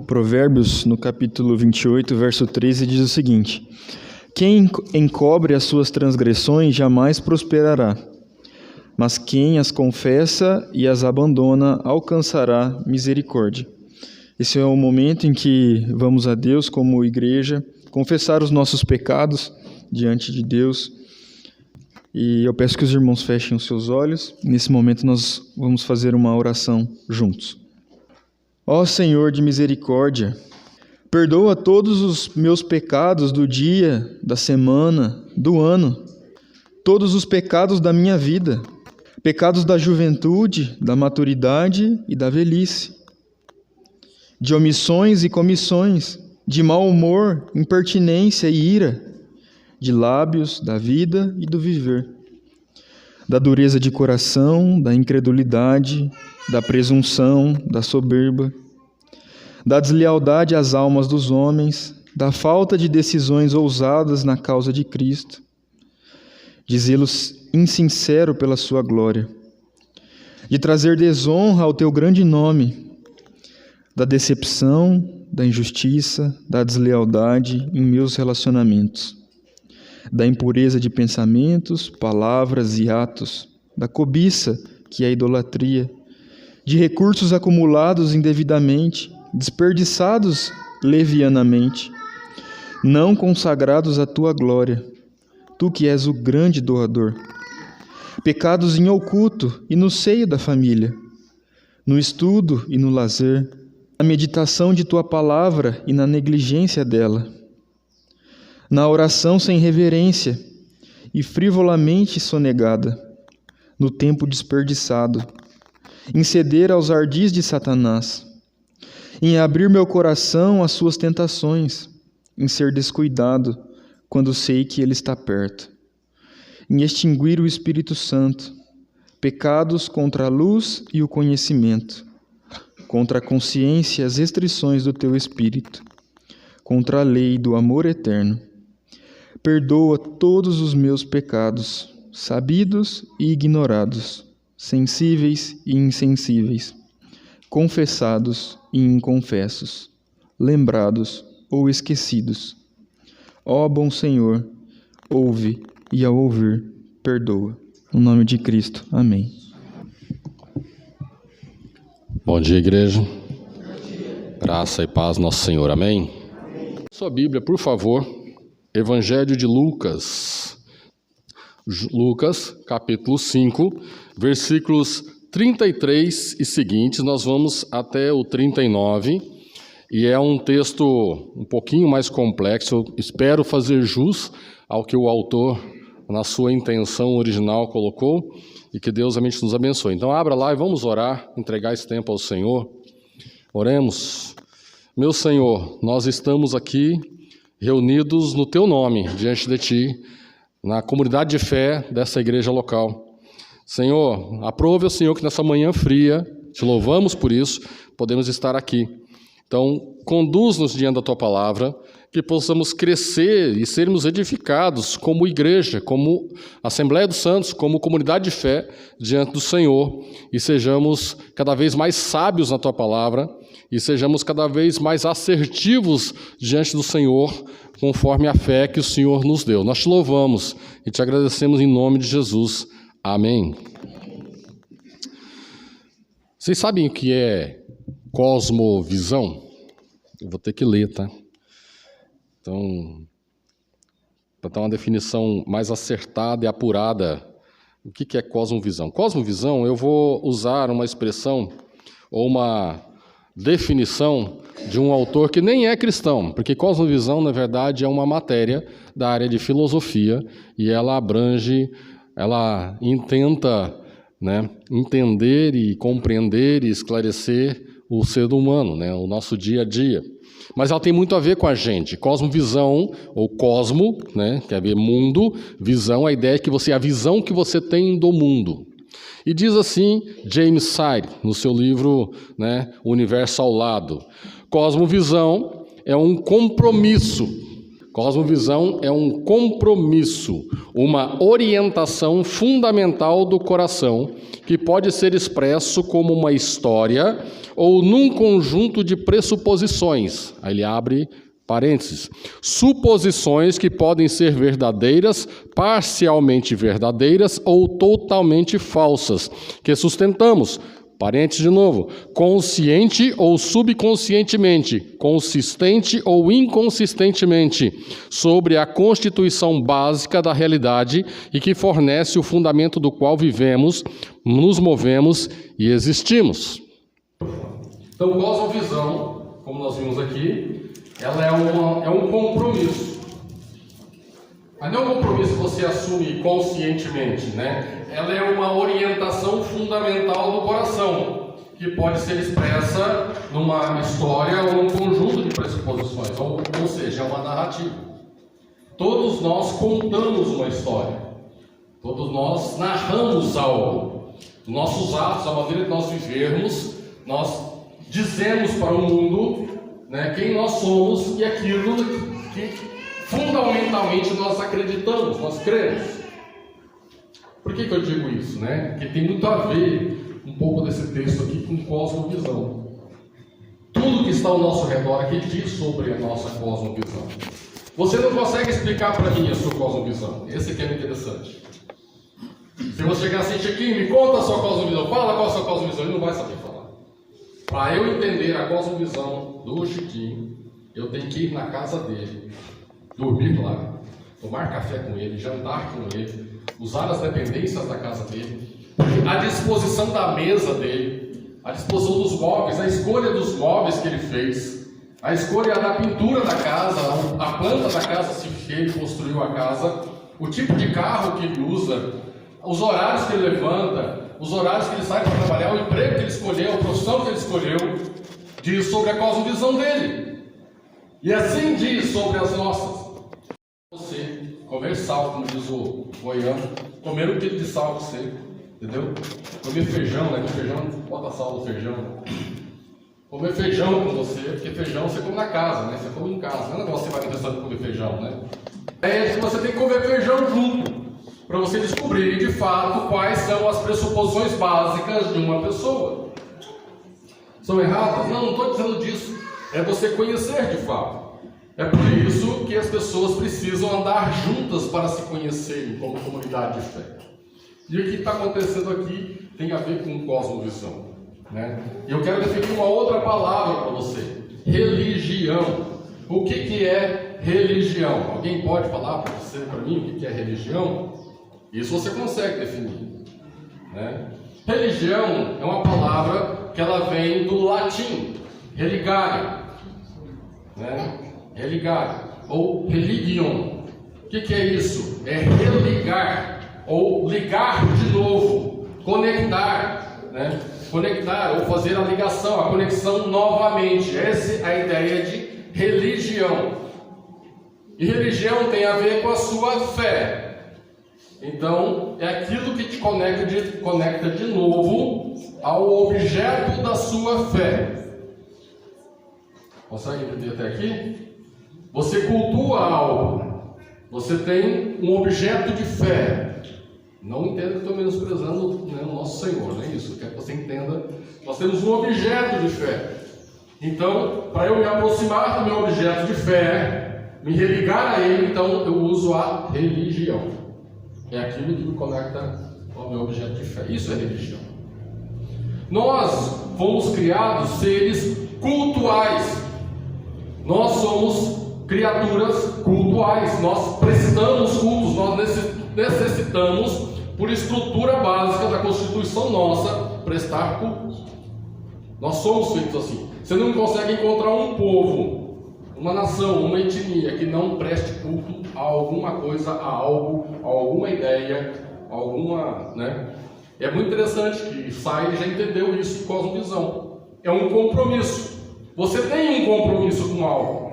Provérbios, no capítulo 28, verso 13, diz o seguinte: Quem encobre as suas transgressões jamais prosperará, mas quem as confessa e as abandona alcançará misericórdia. Esse é o momento em que vamos a Deus como igreja, confessar os nossos pecados diante de Deus. E eu peço que os irmãos fechem os seus olhos. Nesse momento nós vamos fazer uma oração juntos. Ó Senhor de misericórdia, perdoa todos os meus pecados do dia, da semana, do ano, todos os pecados da minha vida, pecados da juventude, da maturidade e da velhice, de omissões e comissões, de mau humor, impertinência e ira, de lábios, da vida e do viver, da dureza de coração, da incredulidade, da presunção, da soberba, da deslealdade às almas dos homens, da falta de decisões ousadas na causa de Cristo, de zelo insincero pela sua glória, de trazer desonra ao teu grande nome, da decepção, da injustiça, da deslealdade em meus relacionamentos, da impureza de pensamentos, palavras e atos, da cobiça, que é a idolatria, de recursos acumulados indevidamente, desperdiçados levianamente, não consagrados à tua glória, tu que és o grande doador, pecados em oculto e no seio da família, no estudo e no lazer, na meditação de tua palavra e na negligência dela, na oração sem reverência e frivolamente sonegada, no tempo desperdiçado, em ceder aos ardis de Satanás, em abrir meu coração às suas tentações, em ser descuidado quando sei que ele está perto, em extinguir o Espírito Santo, pecados contra a luz e o conhecimento, contra a consciência e as restrições do teu Espírito, contra a lei do amor eterno. Perdoa todos os meus pecados, sabidos e ignorados, sensíveis e insensíveis, confessados e inconfessos, lembrados ou esquecidos. Ó bom Senhor, ouve e ao ouvir, perdoa. No nome de Cristo. Amém. Bom dia, igreja. Graça e paz, nosso Senhor. Amém? Sua Bíblia, por favor. Evangelho de Lucas. Lucas, capítulo 5, versículos 33 e seguintes. Nós vamos até o 39. E é um texto um pouquinho mais complexo. Eu espero fazer jus ao que o autor, na sua intenção original, colocou. E que Deus realmente nos abençoe. Então abra lá e vamos orar, entregar esse tempo ao Senhor. Oremos. Meu Senhor, nós estamos aqui reunidos no Teu nome, diante de Ti, na comunidade de fé dessa igreja local. Senhor, aprove ao Senhor que nessa manhã fria, Te louvamos por isso, podemos estar aqui. Então, conduz-nos diante da Tua palavra, que possamos crescer e sermos edificados como igreja, como Assembleia dos Santos, como comunidade de fé diante do Senhor, e sejamos cada vez mais sábios na Tua palavra, e sejamos cada vez mais assertivos diante do Senhor, conforme a fé que o Senhor nos deu. Nós Te louvamos e Te agradecemos em nome de Jesus. Amém. Vocês sabem o que é cosmovisão? Eu vou ter que ler, tá? Então, para dar uma definição mais acertada e apurada, o que é cosmovisão? Cosmovisão, eu vou usar uma expressão ou uma definição de um autor que nem é cristão, porque cosmovisão, na verdade, é uma matéria da área de filosofia e ela abrange, ela intenta, entender e compreender e esclarecer o ser humano, o nosso dia a dia. Mas ela tem muito a ver com a gente. Cosmovisão, ou cosmo, quer ver mundo, visão, a ideia é que a visão que você tem do mundo. E diz assim James Sire, no seu livro, Universo ao Lado: cosmovisão é um compromisso Cosmovisão é um compromisso, uma orientação fundamental do coração, que pode ser expresso como uma história ou num conjunto de pressuposições. Aí ele abre parênteses. Suposições que podem ser verdadeiras, parcialmente verdadeiras ou totalmente falsas, que sustentamos. Parênteses de novo, consciente ou subconscientemente, consistente ou inconsistentemente, sobre a constituição básica da realidade e que fornece o fundamento do qual vivemos, nos movemos e existimos. Então, cosmovisão, como nós vimos aqui, ela é um compromisso. Mas não é um compromisso que você assume conscientemente, né? Ela é uma orientação fundamental do coração, que pode ser expressa numa história ou num conjunto de pressuposições, ou seja, é uma narrativa. Todos nós contamos uma história, todos nós narramos algo. Nossos atos, a maneira que nós vivermos, nós dizemos para o mundo, né, quem nós somos e aquilo que fundamentalmente nós acreditamos, nós cremos. Por que eu digo isso, né? Porque tem muito a ver um pouco desse texto aqui com cosmovisão. Tudo que está ao nosso redor aqui diz sobre a nossa cosmovisão. Você não consegue explicar para mim a sua cosmovisão. Esse aqui é muito interessante. Se você chegar assim, Chiquinho, me conta a sua cosmovisão, fala qual a sua cosmovisão, ele não vai saber falar. Para eu entender a cosmovisão do Chiquinho, eu tenho que ir na casa dele, dormir lá, tomar café com ele, jantar com ele, usar as dependências da casa dele, a disposição da mesa dele, a disposição dos móveis, a escolha dos móveis que ele fez, a escolha da pintura da casa, a planta da casa, se ele construiu a casa, o tipo de carro que ele usa, os horários que ele levanta, os horários que ele sai para trabalhar, o emprego que ele escolheu, a profissão que ele escolheu, diz sobre a cosmovisão dele. E assim diz sobre as nossas. Você comer sal, como diz o goiano, comer um quilo de sal você, entendeu? Comer feijão, né? Com feijão, bota sal no feijão. Comer feijão com você, porque feijão você come na casa, né? Você come em casa, não é negócio que você vai no restaurante comer feijão, né? É que você tem que comer feijão junto, para você descobrir de fato quais são as pressuposições básicas de uma pessoa. São erradas? Não estou dizendo disso. É você conhecer de fato. É por isso que as pessoas precisam andar juntas para se conhecerem como comunidade de fé. E o que está acontecendo aqui tem a ver com cosmovisão, né? E eu quero definir uma outra palavra para você: religião. O que é religião? Alguém pode falar para você, para mim, o que é religião? Isso você consegue definir, né? Religião é uma palavra que ela vem do latim, religare, né? Religare, ou religion. O que é isso? É religar, ou ligar de novo, conectar, né? Conectar, ou fazer a ligação, a conexão novamente. Essa é a ideia de religião. E religião tem a ver com a sua fé. Então, é aquilo que te conecta de novo ao objeto da sua fé. Consegue entender até aqui? Você cultua algo, você tem um objeto de fé. Não entenda que estou menosprezando, né, o nosso Senhor, não é isso. Eu quero que você entenda. Nós temos um objeto de fé. Então, para eu me aproximar do meu objeto de fé, me religar a ele, então eu uso a religião. É aquilo que me conecta ao meu objeto de fé. Isso é religião. Nós fomos criados seres cultuais. Nós somos criaturas cultuais, nós prestamos cultos, nós necessitamos, por estrutura básica da Constituição nossa, prestar cultos. Nós somos feitos assim. Você não consegue encontrar um povo, uma nação, uma etnia que não preste culto a alguma coisa, a algo, a alguma ideia, a alguma, né? É muito interessante que Saire já entendeu isso de cosmovisão. É um compromisso. Você tem um compromisso com algo.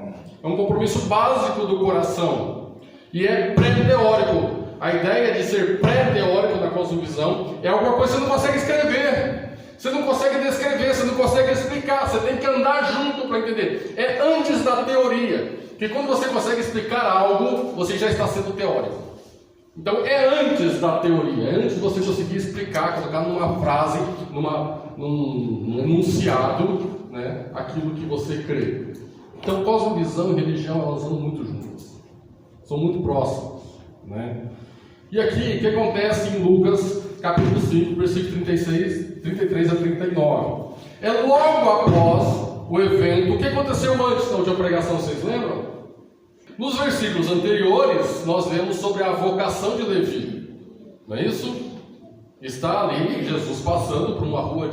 É um compromisso básico do coração. E é pré-teórico. A ideia de ser pré-teórico na cosmovisão é alguma coisa que você não consegue escrever. Você não consegue descrever, você não consegue explicar, você tem que andar junto para entender. É antes da teoria, que quando você consegue explicar algo, você já está sendo teórico. Então é antes da teoria, é antes de você conseguir explicar, colocar numa frase, num enunciado, né, aquilo que você crê. Então cosmovisão e religião, elas andam muito juntas, são muito próximas, né? E aqui, o que acontece em Lucas, capítulo 5, versículo 33 a 39? É logo após o evento. O que aconteceu antes da última pregação, vocês lembram? Nos versículos anteriores, nós vemos sobre a vocação de Levi. Não é isso? Está ali Jesus passando por uma rua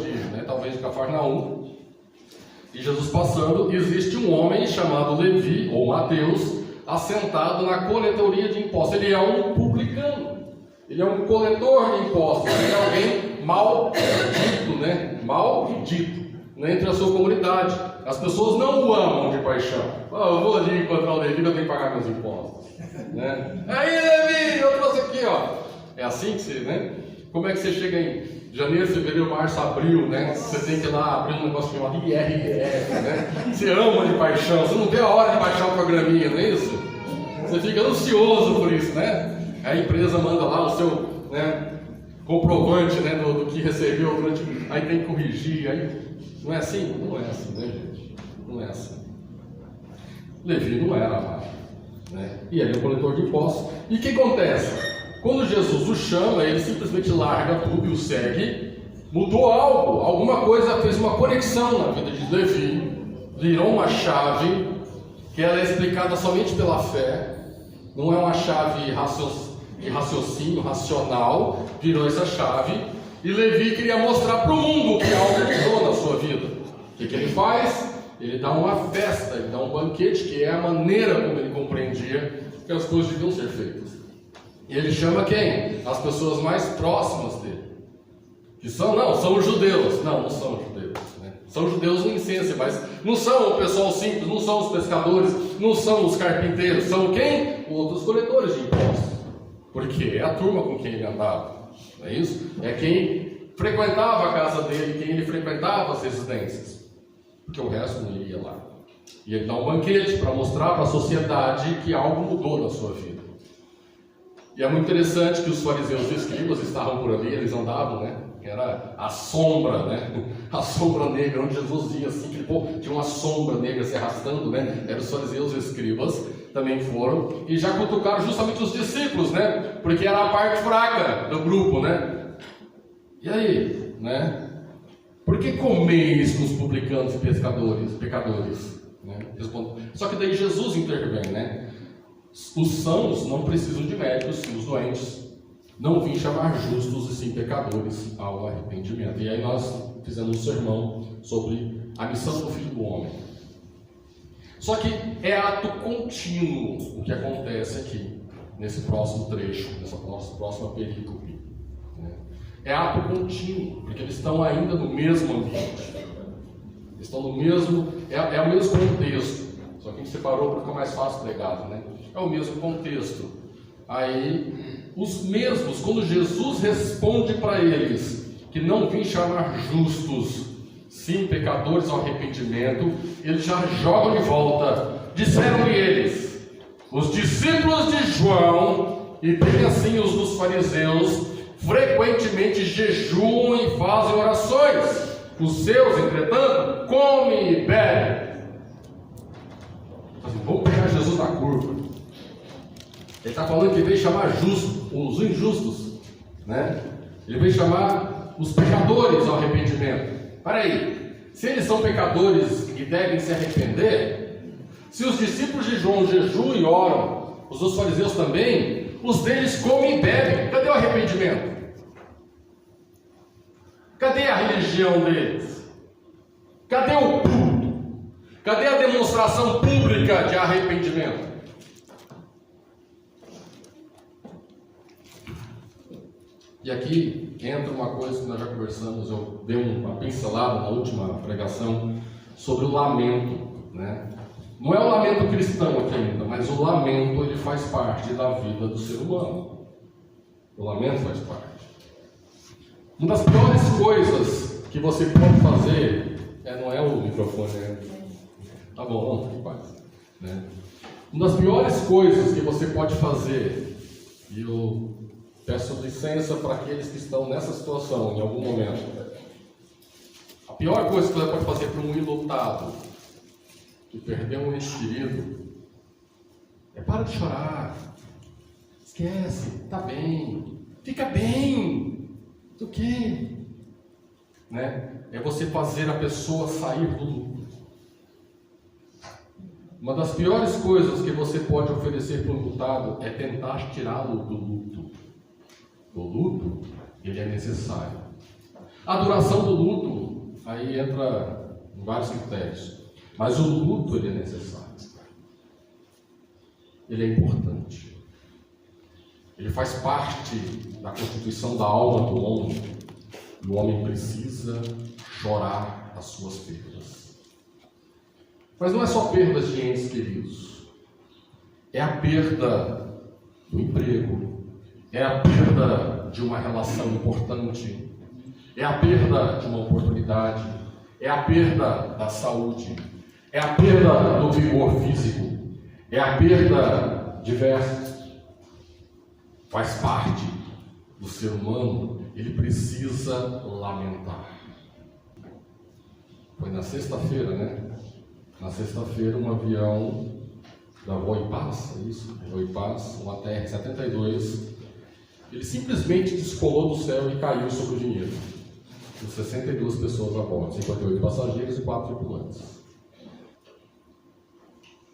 talvez de Cafarnaum. E Jesus passando, existe um homem chamado Levi, ou Mateus, assentado na coletoria de impostos. Ele é um publicano. Ele é um coletor de impostos. Ele é alguém maldito, né, entre a sua comunidade. As pessoas não o amam de paixão. Eu vou ali encontrar o Levi, eu tenho que pagar meus impostos. Né? Aí, Levi, eu trouxe aqui, ó. É assim que você, né? Como é que você chega em janeiro, fevereiro, março, abril, né? Você tem que ir lá abrir um negócio chamado IRF, né? Você ama de paixão, você não vê a hora de baixar o programinha, não é isso? Você fica ansioso por isso, né? A empresa manda lá o seu, né, comprovante, né, do que recebeu durante. Aí tem que corrigir, aí. Não é assim? Não é assim, né, gente? Não é assim. Levi não era amado, né? E ele é um coletor de impostos. E o que acontece? Quando Jesus o chama, ele simplesmente larga tudo e o segue. Mudou algo, alguma coisa fez uma conexão na vida de Levi, virou uma chave que ela é explicada somente pela fé, não é uma chave de raciocínio racional, virou essa chave. E Levi queria mostrar para o mundo que algo mudou na sua vida. O que ele faz? Ele dá uma festa, ele dá um banquete, que é a maneira como ele compreendia que as coisas deviam ser feitas. E ele chama quem? As pessoas mais próximas dele. Que são os judeus. Não são judeus. Né? São judeus em essência, mas não são o pessoal simples, não são os pescadores, não são os carpinteiros. São quem? Outros coletores de impostos. Porque é a turma com quem ele andava. Não é isso? É quem frequentava a casa dele, quem ele frequentava as residências. Porque o resto não iria lá. E ele dá um banquete para mostrar para a sociedade que algo mudou na sua vida. E é muito interessante que os fariseus e escribas estavam por ali, eles andavam, né? Era a sombra, né? A sombra negra, onde Jesus ia assim, que tinha uma sombra negra se arrastando, né? Eram os fariseus e escribas, também foram, e já cutucaram justamente os discípulos, né? Porque era a parte fraca do grupo, né? E aí, né? Por que comeis com os publicanos e pecadores? Né? Só que daí Jesus intervém, né? Os sãos não precisam de médicos, sim, os doentes. Não vim chamar justos e sim pecadores ao arrependimento. E aí nós fizemos um sermão sobre a missão do Filho do Homem. Só que é ato contínuo o que acontece aqui, nesse próximo trecho, nessa próxima perícope. É ato contínuo, porque eles estão ainda no mesmo ambiente. Eles estão no mesmo, é o mesmo contexto. Só que a gente separou para ficar mais fácil pregado, né? É o mesmo contexto. Aí, os mesmos, quando Jesus responde para eles que não vim chamar justos, sim pecadores ao arrependimento, eles já jogam de volta. Disseram-lhe eles, os discípulos de João, e bem assim os dos fariseus, frequentemente jejuam e fazem orações. Os seus, entretanto, comem e bebem. Vamos pegar Jesus na curva. Ele está falando que veio chamar justos, os injustos, né? Ele veio chamar os pecadores ao arrependimento. Espera aí, se eles são pecadores e devem se arrepender, se os discípulos de João jejuam e oram, os dos fariseus também, os deles comem e bebem. Cadê o arrependimento? Cadê a religião deles? Cadê o culto? Cadê a demonstração pública de arrependimento? E aqui entra uma coisa que nós já conversamos, eu dei uma pincelada na última pregação sobre o lamento, né? Não é o lamento cristão aqui ainda, mas o lamento ele faz parte da vida do ser humano. O lamento faz parte. Uma das piores coisas que você pode fazer, não é o microfone, né? Tá bom, não, paz, né? Uma das piores coisas que você pode fazer, e eu peço licença para aqueles que estão nessa situação em algum momento, a pior coisa que você pode fazer para um enlutado que perdeu um ente querido é para de chorar, esquece, tá bem, fica bem, do quê? Né? É você fazer a pessoa sair do luto. Uma das piores coisas que você pode oferecer para um lutado é tentar tirá-lo do luto. O luto, ele é necessário. A duração do luto, aí entra em vários critérios. Mas o luto, ele é necessário. Ele é importante. Ele faz parte da constituição da alma do homem. E o homem precisa chorar as suas perdas. Mas não é só perdas de entes queridos. É a perda do emprego. É a perda de uma relação importante. É a perda de uma oportunidade. É a perda da saúde. É a perda do vigor físico. É a perda diversa. Faz parte do ser humano. Ele precisa lamentar. Foi na sexta-feira, né? Na sexta-feira, um avião da Voipaz, é isso? Voipaz, uma TR-72, ele simplesmente descolou do céu e caiu sobre o dinheiro. Com 62 pessoas a bordo, 58 passageiros e 4 tripulantes.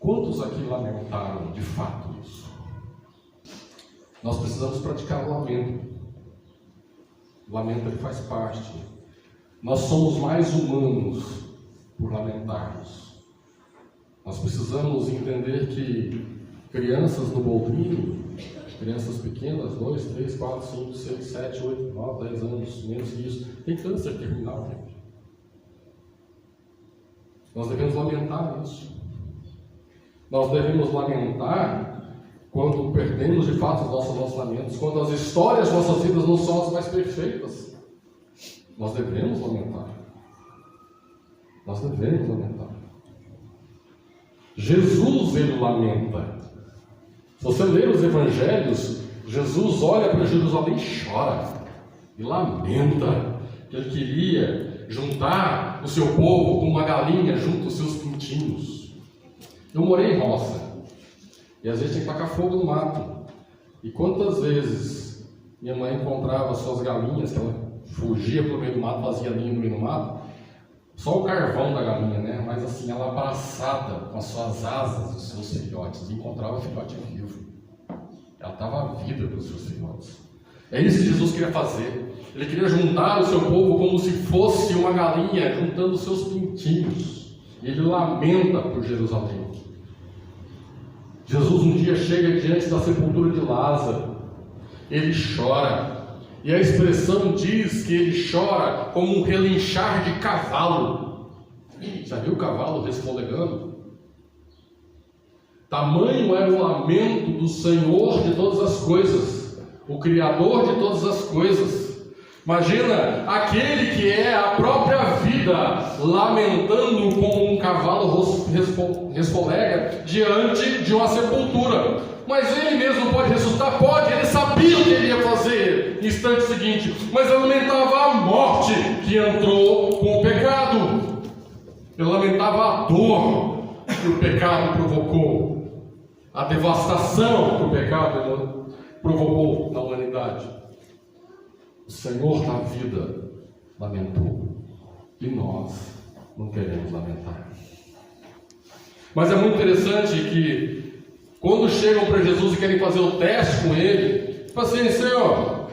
Quantos aqui lamentaram de fato isso? Nós precisamos praticar o lamento. O lamento, ele faz parte. Nós somos mais humanos por lamentarmos. Nós precisamos entender que crianças no boldrinho, crianças pequenas, 2, 3, 4, 5, 6, 7, 8, 9, 10 anos, menos que isso, tem câncer terminal, gente. Nós devemos lamentar isso. Nós devemos lamentar quando perdemos de fato os nossos relacionamentos, quando as histórias das nossas vidas não são as mais perfeitas. Nós devemos lamentar. Nós devemos lamentar. Jesus, ele lamenta. Se você ler os evangelhos, Jesus olha para Jerusalém e chora. E lamenta que ele queria juntar o seu povo com uma galinha junto aos seus pintinhos. Eu morei em roça. E às vezes tinha que tacar fogo no mato. E quantas vezes minha mãe encontrava suas galinhas, que ela fugia para o meio do mato, fazia linha no meio do mato, só o carvão da galinha, né? Mas assim, ela abraçada com as suas asas, os seus filhotes, e encontrava o filhote vivo. Ela dava vida para os seus filhotes. É isso que Jesus queria fazer. Ele queria juntar o seu povo como se fosse uma galinha, juntando os seus pintinhos. E ele lamenta por Jerusalém. Jesus um dia chega diante da sepultura de Lázaro. Ele chora. E a expressão diz que ele chora como um relinchar de cavalo. Já viu o cavalo resfolegando? Tamanho era o lamento do Senhor de todas as coisas, o Criador de todas as coisas. Imagina aquele que é a própria vida lamentando como um cavalo resfolega diante de uma sepultura. Mas ele mesmo pode ressuscitar? Pode, ele sabia o que ele ia fazer no instante seguinte, mas ele lamentava a morte que entrou com o pecado. Ele lamentava a dor que o pecado provocou, a devastação que o pecado provocou na humanidade. O Senhor da vida lamentou, e nós não queremos lamentar. Mas é muito interessante que quando chegam para Jesus e querem fazer o teste com ele, tipo assim, Senhor,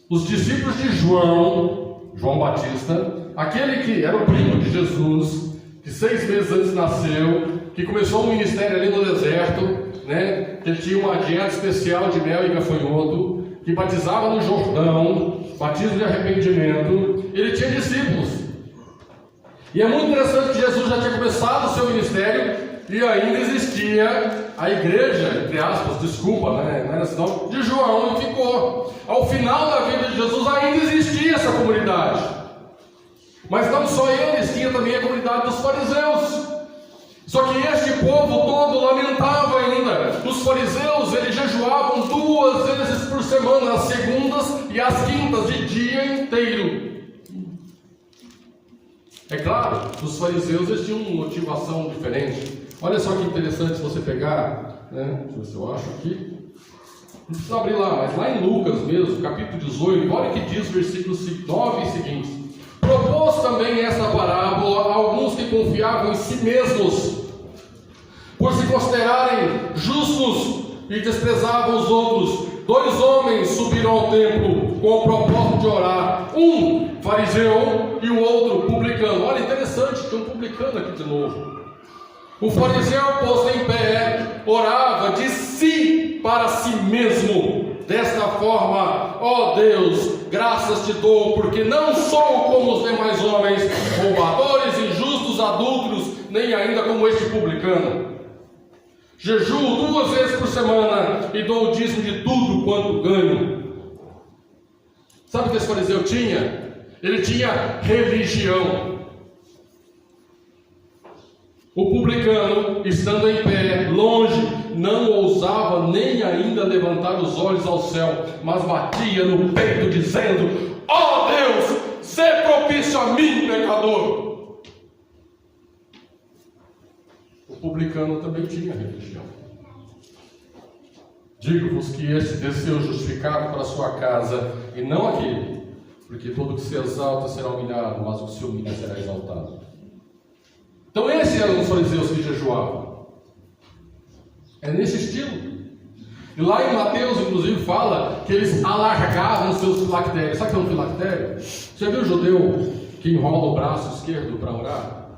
os discípulos de João Batista, aquele que era o primo de Jesus, que 6 meses antes nasceu, que começou um ministério ali no deserto, né, que ele tinha uma dieta especial de mel e gafanhoto, que batizava no Jordão, batismo de arrependimento, ele tinha discípulos. E é muito interessante que Jesus já tinha começado o seu ministério e ainda existia a igreja, entre aspas, desculpa, né? Não era assim, não, de João, e ficou. Ao final da vida de Jesus ainda existia essa comunidade. Mas não só eles, tinha também a comunidade dos fariseus. Só que este povo todo lamentava ainda. Os fariseus, eles jejuavam 2 vezes por semana, as segundas e as quintas, de dia inteiro. É claro, os fariseus, eles tinham uma motivação diferente. Olha só que interessante se você pegar, né? Deixa eu ver se eu acho aqui. Não precisa abrir lá, mas lá em Lucas mesmo, capítulo 18, olha o que diz versículos 9 e seguintes. Propôs também esta parábola a alguns que confiavam em si mesmos, por se considerarem justos, e desprezavam os outros. 2 homens subiram ao templo com o propósito de orar, um fariseu e o outro publicano. Olha, interessante, tem um publicano aqui de novo. O fariseu, posto em pé, orava de si para si mesmo, desta forma: ó Deus, graças te dou, porque não sou como os demais homens, roubadores, injustos, adúlteros, nem ainda como este publicano. Jejuo 2 vezes por semana e dou o dízimo de tudo quanto ganho. Sabe o que esse fariseu tinha? Ele tinha religião. O publicano, estando em pé, longe, não ousava nem ainda levantar os olhos ao céu, mas batia no peito, dizendo: ó Deus, sê propício a mim, pecador. O publicano também tinha religião. Digo-vos que este desceu justificado para a sua casa, e não aquele, porque todo que se exalta será humilhado, mas o que se humilha será exaltado. Então esses eram os fariseus que jejuavam. É nesse estilo. E lá em Mateus, inclusive, fala que eles alargavam os seus filactérios. Sabe o que é um filactério? Já viu o judeu que enrola o braço esquerdo para orar?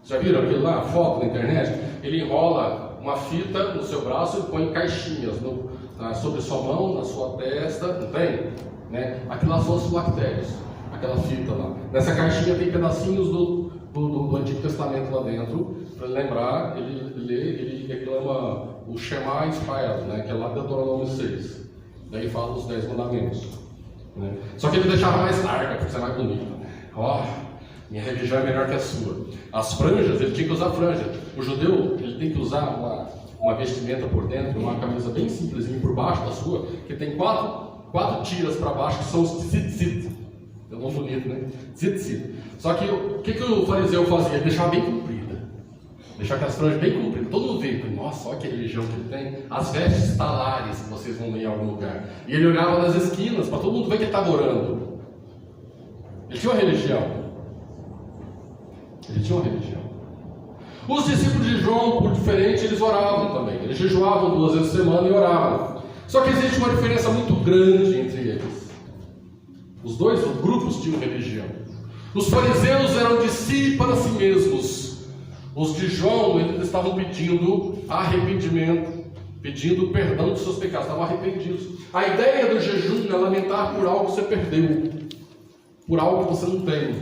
Já viram aquilo lá, foto na internet? Ele enrola uma fita no seu braço e põe caixinhas sobre sua mão, na sua testa, não tem? Né? Aquilo lá são os filactérios, aquela fita lá. Nessa caixinha tem pedacinhos do Antigo Testamento lá dentro, para lembrar, ele reclama o Shema Israel, né? Que é lá de Deuteronômio 6. Daí fala dos 10 mandamentos. Né? Só que ele deixava mais larga, para ser mais bonito. Ó, minha religião é melhor que a sua. As franjas, ele tinha que usar franja. O judeu, ele tem que usar uma vestimenta por dentro, uma camisa bem simplesinha por baixo da sua, que tem quatro tiras para baixo, que são os tzitzit. É um nome bonito, né? Tzitzit. Só que o que o fariseu fazia? Ele deixava bem comprida. Deixava aquelas franjas bem compridas. Todo mundo vê. Nossa, olha que religião que ele tem. As vestes talares que vocês vão ver em algum lugar. E ele olhava nas esquinas para todo mundo ver que ele estava orando. Ele tinha uma religião. Ele tinha uma religião. Os discípulos de João, por diferente, eles oravam também. Eles jejuavam 2 vezes por semana e oravam. Só que existe uma diferença muito grande entre eles. Os dois grupos tinham religião. Os fariseus eram de si para si mesmos. Os de João, eles estavam pedindo arrependimento, pedindo perdão dos seus pecados, estavam arrependidos. A ideia do jejum é lamentar por algo que você perdeu, por algo que você não tem.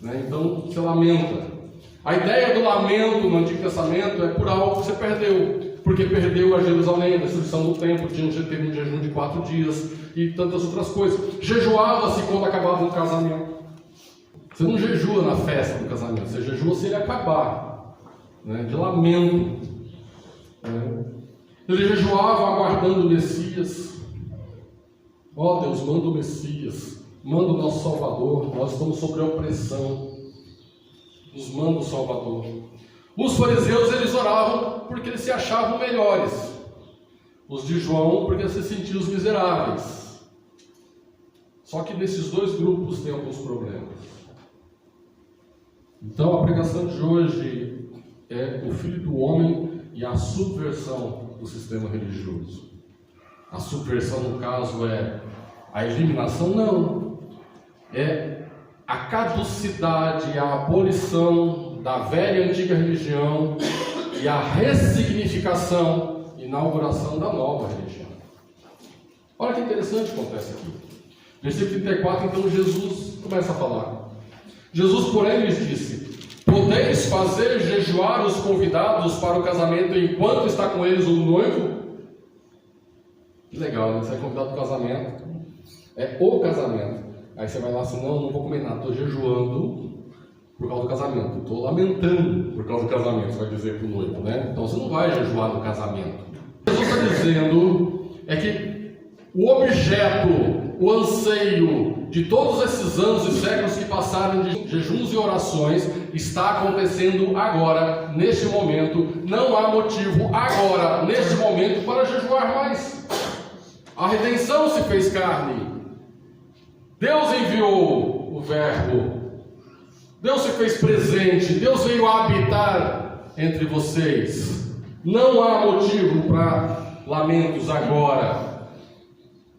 Né? Então, você lamenta. A ideia do lamento no Antigo Testamento é por algo que você perdeu, porque perdeu a Jerusalém, a destruição do templo, teve um jejum de 4 dias e tantas outras coisas. Jejuava-se quando acabava um casamento. Você não jejua na festa do casamento, você jejua se ele acabar, né? De lamento. Né? Ele jejuava aguardando o Messias. Ó Deus, manda o Messias, manda o nosso Salvador, nós estamos sob a opressão. Nos manda o Salvador. Os fariseus, eles oravam porque eles se achavam melhores. Os de João, porque eles se sentiam os miseráveis. Só que nesses dois grupos tem alguns problemas. Então a pregação de hoje é o Filho do Homem e a subversão do sistema religioso. A subversão, no caso, é a eliminação? Não. É a caducidade, a abolição da velha antiga religião e a ressignificação, inauguração da nova religião. Olha que interessante o que acontece aqui. Versículo 34, então Jesus começa a falar. Jesus, porém, lhes disse: podeis fazer jejuar os convidados para o casamento enquanto está com eles o noivo? Que legal, né? Você é convidado para o casamento. É o casamento. Aí você vai lá assim, não vou comer nada, estou jejuando por causa do casamento, estou lamentando por causa do casamento, você vai dizer para o noivo, né? Então você não vai jejuar no casamento. O que Jesus está dizendo é que o objeto, o anseio de todos esses anos e séculos que passaram de jejuns e orações está acontecendo agora, neste momento. Não há motivo agora, neste momento, para jejuar mais. A redenção se fez carne. Deus enviou o Verbo. Deus se fez presente. Deus veio habitar entre vocês. Não há motivo para lamentos agora.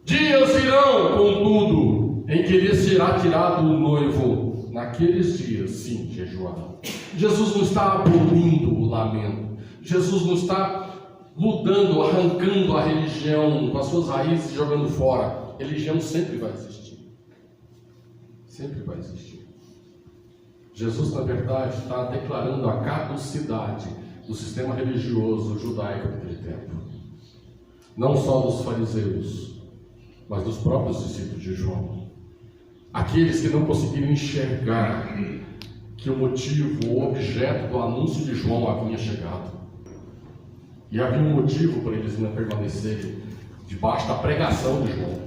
Dias virão, contudo, em que lhe será tirado o noivo. Naqueles dias, sim, jejuar. Jesus não está abolindo o lamento. Jesus não está mudando, arrancando a religião com as suas raízes e jogando fora. A religião sempre vai existir. Sempre vai existir. Jesus, na verdade, está declarando a caducidade do sistema religioso judaico daquele tempo. Não só dos fariseus, mas dos próprios discípulos de João. Aqueles que não conseguiram enxergar que o motivo, o objeto do anúncio de João havia chegado. E havia um motivo para eles ainda permanecerem debaixo da pregação de João.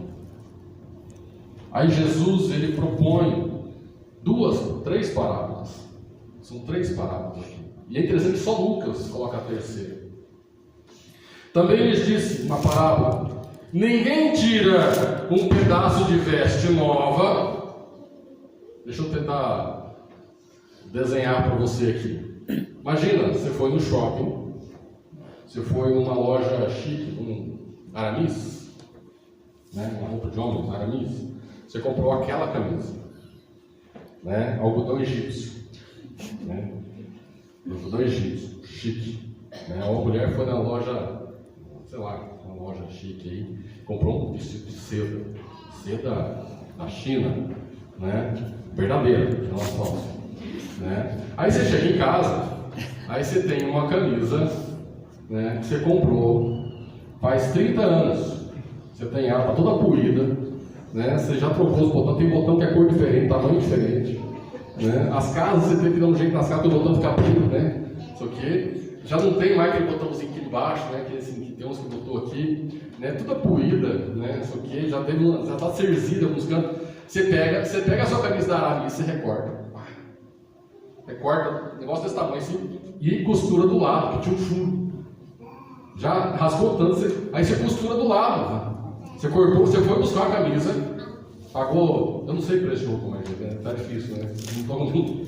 Aí Jesus, ele propõe três parábolas. São 3 parábolas aqui. E é interessante que só Lucas coloca a terceira. Também lhes disse uma parábola: ninguém tira um pedaço de veste nova. Deixa eu tentar desenhar para você aqui. Imagina, você foi no shopping, você foi numa loja chique, Aramis, né? Uma roupa de homem, Aramis. Você comprou aquela camisa, né? Algodão egípcio, né? Algodão egípcio, chique, né? Uma mulher foi na loja, sei lá, uma loja chique aí, comprou um vestido de seda da China, né? Verdadeira, não falsa, né? Aí você chega em casa, aí você tem uma camisa, né, que você comprou faz 30 anos, você tem ela, tá toda poída, né? Você já trocou os botões, tem botão que é cor diferente, tamanho diferente, né? As casas você tem que dar um jeito nas casas para o botão ficar preto, né? Isso aqui já não tem mais aquele botãozinho aqui embaixo, né? Que, assim, que tem uns que botou aqui, né? Tudo poída, né? Isso aqui já está cerzida alguns cantos. Você pega a sua camisa da Aramis, você recorta, negócio desse tamanho assim, e costura do lado, que tinha um furo. Já rasgou tanto, aí você costura do lado. Você cortou, você foi buscar a camisa, pagou, eu não sei o preço de roupa, mas tá difícil, né? Não tô com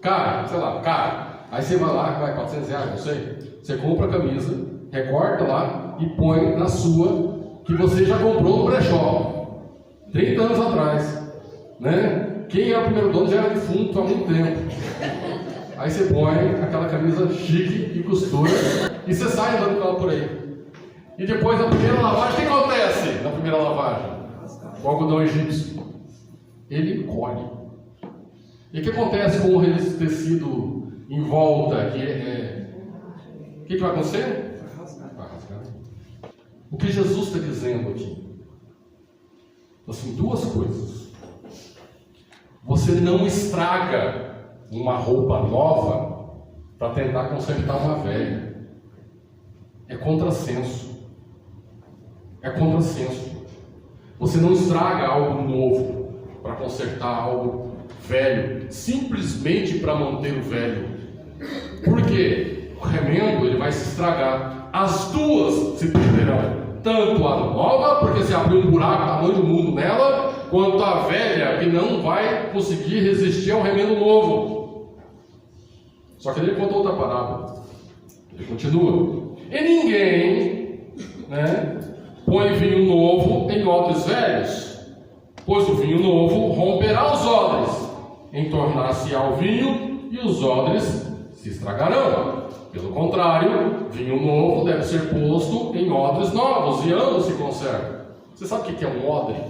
cara, sei lá, cara. Aí você vai lá, vai R$400, não sei. Você compra a camisa, recorta lá e põe na sua, que você já comprou no brechó 30 anos atrás, né? Quem é o primeiro dono já era defunto há muito tempo. Aí você põe aquela camisa chique e costura e você sai andando com ela por aí. E depois na primeira lavagem, o que acontece na primeira lavagem? O algodão egípcio, ele encolhe. E o que acontece com esse tecido em volta? O que vai acontecer? Vai rasgar. O que Jesus está dizendo aqui? Assim, 2 coisas. Você não estraga uma roupa nova para tentar consertar uma velha. É contrassenso. É contrassenso. Você não estraga algo novo para consertar algo velho, simplesmente para manter o velho. Por quê? O remendo ele vai se estragar. As 2 se perderão. Tanto a nova, porque se abriu um buraco tamanho do mundo nela, quanto a velha, que não vai conseguir resistir ao remendo novo. Só que ele contou outra parábola. Ele continua. E ninguém, né, põe vinho novo em odres velhos, pois o vinho novo romperá os odres, entornar-se-á o vinho, e os odres se estragarão. Pelo contrário, vinho novo deve ser posto em odres novos, e ambos se conservam. Você sabe o que é um odre?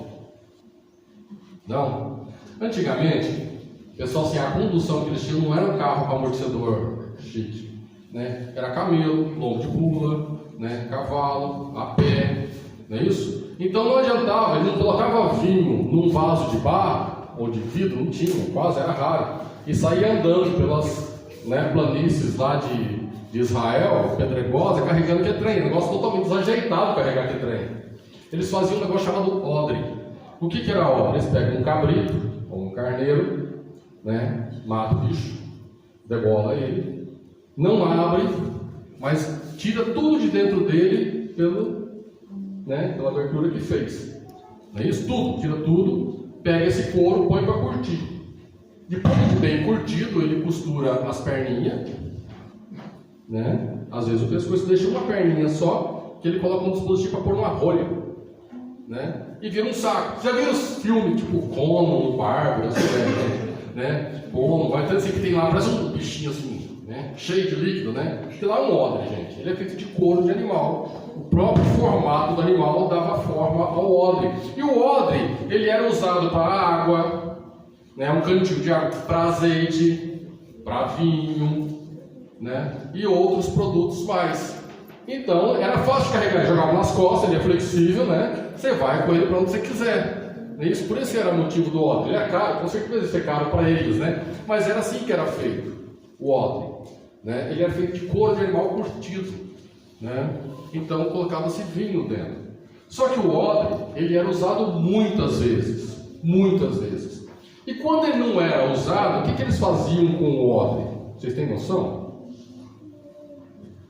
Não? Antigamente, pessoal, assim, a condução que eles tinham não era um carro com amortecedor chique, né? Era camelo, lombo de bula, né? Cavalo, a pé, não é isso? Então não adiantava, ele não colocava vinho num vaso de barro ou de vidro, não tinha, quase era raro, e saía andando pelas planícies lá de Israel, pedregosa, carregando aquele trem, negócio totalmente desajeitado carregar aquele trem. Eles faziam um negócio chamado odre. O que era odre? Eles pegam um cabrito ou um carneiro, mata o bicho, debola ele, não abre, mas tira tudo de dentro dele pela abertura que fez. Não é isso? Tudo, tira tudo, pega esse couro, põe para curtir. Depois de bem curtido, ele costura as perninhas, às vezes o pescoço deixa uma perninha só, que ele coloca um dispositivo para pôr numa rolha, e vira um saco. Já viram os filmes tipo Conan, Bárbaro, Conan, vai tanto assim que tem lá, parece um bichinho assim, cheio de líquido, Tem lá um odre, gente. Ele é feito de couro de animal. O próprio formato do animal dava forma ao odre. E o odre, ele era usado para água, um cantil de água para azeite, para vinho, e outros produtos mais. Então, era fácil de carregar, jogava nas costas, ele é flexível, Você vai com ele para onde você quiser. Isso, por isso era o motivo do odre. Ele é caro, com certeza isso é caro para eles, Mas era assim que era feito o odre. Ele era feito de couro de animal curtido, Então colocava-se vinho dentro. Só que o odre, ele era usado muitas vezes. E quando ele não era usado, o que eles faziam com o odre? Vocês têm noção?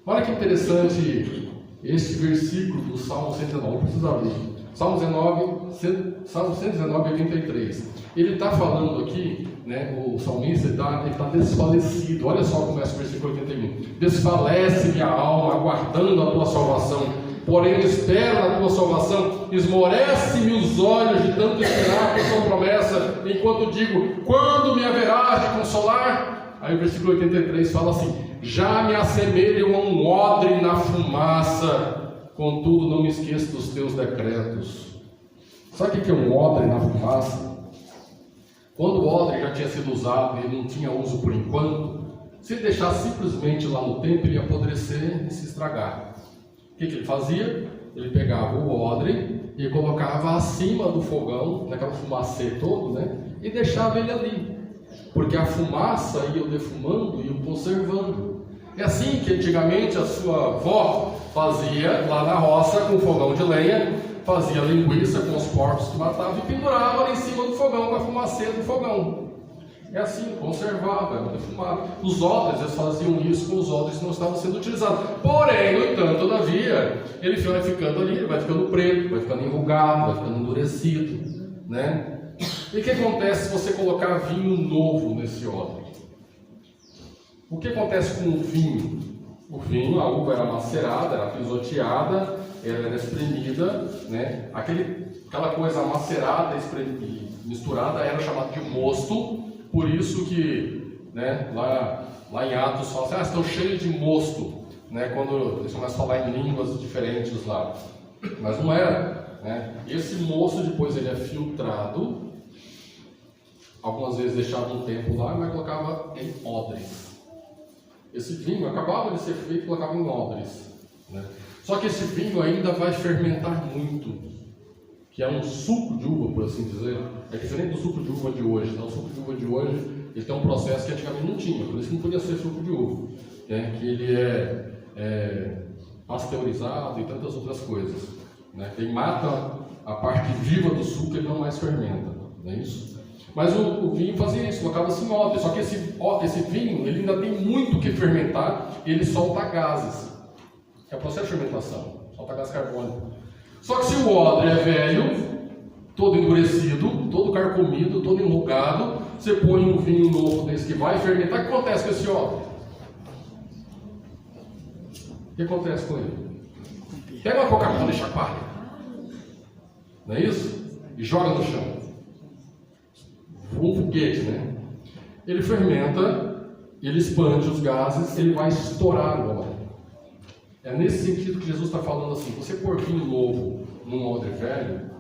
Olha que interessante esse versículo do Salmo 119, não precisa abrir. Salmo 119, 83. Ele está falando aqui, o salmista está desfalecido. Olha só como começa o versículo 81. Desfalece minha alma, aguardando a tua salvação. Porém, espero na tua salvação. Esmorece-me os olhos de tanto esperar por tua promessa, enquanto digo, quando me haverás de consolar? Aí o versículo 83 fala assim: já me assemelham a um odre na fumaça, contudo não me esqueço dos teus decretos. Sabe o que é um odre na fumaça? Quando o odre já tinha sido usado e ele não tinha uso por enquanto, se ele deixasse simplesmente lá no tempo, ele ia apodrecer e se estragar. O que ele fazia? Ele pegava o odre e colocava acima do fogão, naquela fumacê todo, e deixava ele ali. Porque a fumaça ia o defumando e o conservando. É assim que antigamente a sua avó fazia lá na roça com fogão de lenha, fazia linguiça com os porcos que matava e pendurava ali em cima do fogão, com a fumacê do fogão. É assim, conservava, defumava. Os odres, eles faziam isso com os odres que não estavam sendo utilizados. Porém, no entanto, todavia, ele vai ficando ali, ele vai ficando preto, vai ficando enrugado, vai ficando endurecido, E o que acontece se você colocar vinho novo nesse odre? O que acontece com o vinho? O vinho, a uva era macerada, era pisoteada, ela era espremida, aquela coisa macerada e misturada era chamada de mosto. Por isso que, lá em Atos fala assim, estão cheios de mosto, quando eles começam a falar em línguas diferentes lá. Mas não era, Esse mosto depois ele é filtrado, algumas vezes deixado um tempo lá, mas colocava em odres. Esse vinho acabava de ser feito e colocava em odres, Só que esse vinho ainda vai fermentar muito, que é um suco de uva, por assim dizer. É diferente do suco de uva de hoje. O suco de uva de hoje ele tem um processo que antigamente não tinha, por isso que não podia ser suco de uva, que ele é pasteurizado e tantas outras coisas. Ele mata a parte viva do suco, ele não mais fermenta, não é isso? Mas o vinho fazia isso, colocava-se em odre. Só que esse vinho ele ainda tem muito que fermentar, e ele solta gases. É o processo de fermentação, solta gás carbônico. Só que se o odre é velho, todo endurecido, todo carcomido, todo enrugado, você põe um vinho novo desse que vai fermentar, o que acontece com esse odre? O que acontece com ele? Pega uma Coca-Cola e chacoalha, não é isso? E joga no chão. Um foguete, Ele fermenta, ele expande os gases, ele vai estourar o odre. É nesse sentido que Jesus está falando assim: você pôr vinho novo num odre velho,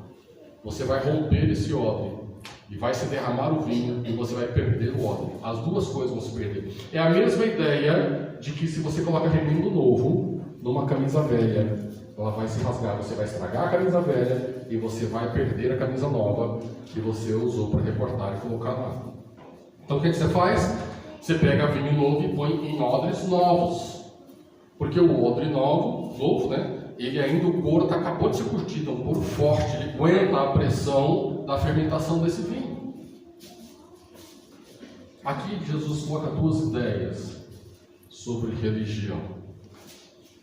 você vai romper esse odre e vai se derramar o vinho e você vai perder o odre. As duas coisas vão se perder. É a mesma ideia de que se você coloca remendo novo numa camisa velha, ela vai se rasgar, você vai estragar a camisa velha e você vai perder a camisa nova que você usou para recortar e colocar lá. Então o que você faz? Você pega vinho novo e põe em odres novos. Porque o odre novo, né? Ele ainda, o couro acabou de ser curtido, é um couro forte, ele aguenta a pressão da fermentação desse vinho. Aqui Jesus coloca duas ideias sobre religião.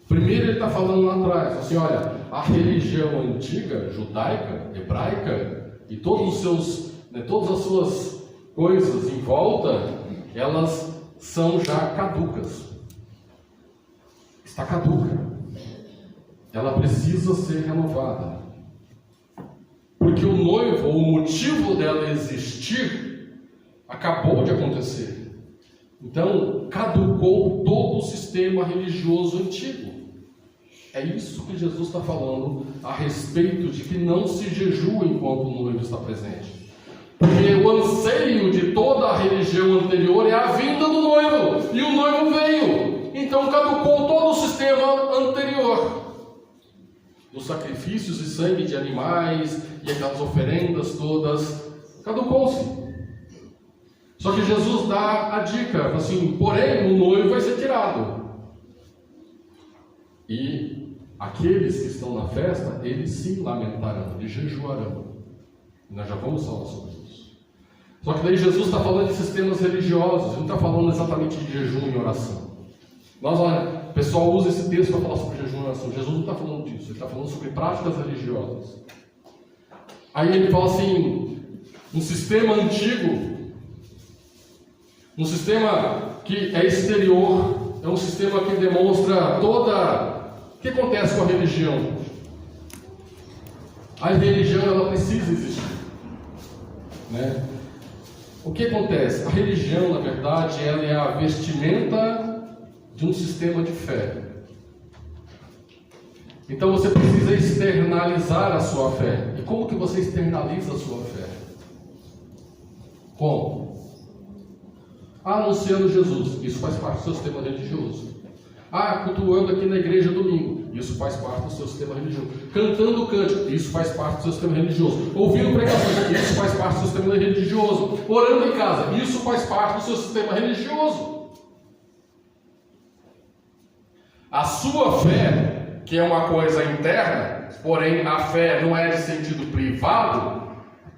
Primeiro ele está falando lá atrás, assim, olha, a religião antiga, judaica, hebraica, e todos os seus, né, todas as suas coisas em volta, elas são já caducas. Está caduca. Ela precisa ser renovada. Porque o noivo, o motivo dela existir, acabou de acontecer. Então, caducou todo o sistema religioso antigo. É isso que Jesus está falando a respeito de que não se jejua enquanto o noivo está presente. Porque o anseio de toda a religião anterior é a vinda do noivo. E o noivo veio. Então caducou todo o sistema anterior. Dos sacrifícios de sangue de animais e aquelas oferendas todas. Caducou-se. Só que Jesus dá a dica, assim, porém o noivo vai ser tirado. E aqueles que estão na festa, eles sim lamentarão, eles jejuarão. E nós já vamos falar sobre isso. Só que daí Jesus está falando de sistemas religiosos, ele não está falando exatamente de jejum e oração. O pessoal usa esse texto para falar sobre jejum e oração. Jesus não está falando disso, ele está falando sobre práticas religiosas. Aí ele fala assim, um sistema antigo, um sistema que é exterior, é um sistema que demonstra toda... O que acontece com a religião? A religião, ela precisa existir, né? O que acontece? A religião, na verdade, ela é a vestimenta de um sistema de fé. Então você precisa externalizar a sua fé. E como que você externaliza a sua fé? Como? Anunciando Jesus. Isso faz parte do seu sistema religioso. Cultuando aqui na igreja domingo. Isso faz parte do seu sistema religioso. Cantando cântico. Isso faz parte do seu sistema religioso. Ouvindo pregações. Isso faz parte do seu sistema religioso. Orando em casa. Isso faz parte do seu sistema religioso. A sua fé, que é uma coisa interna, porém a fé não é de sentido privado,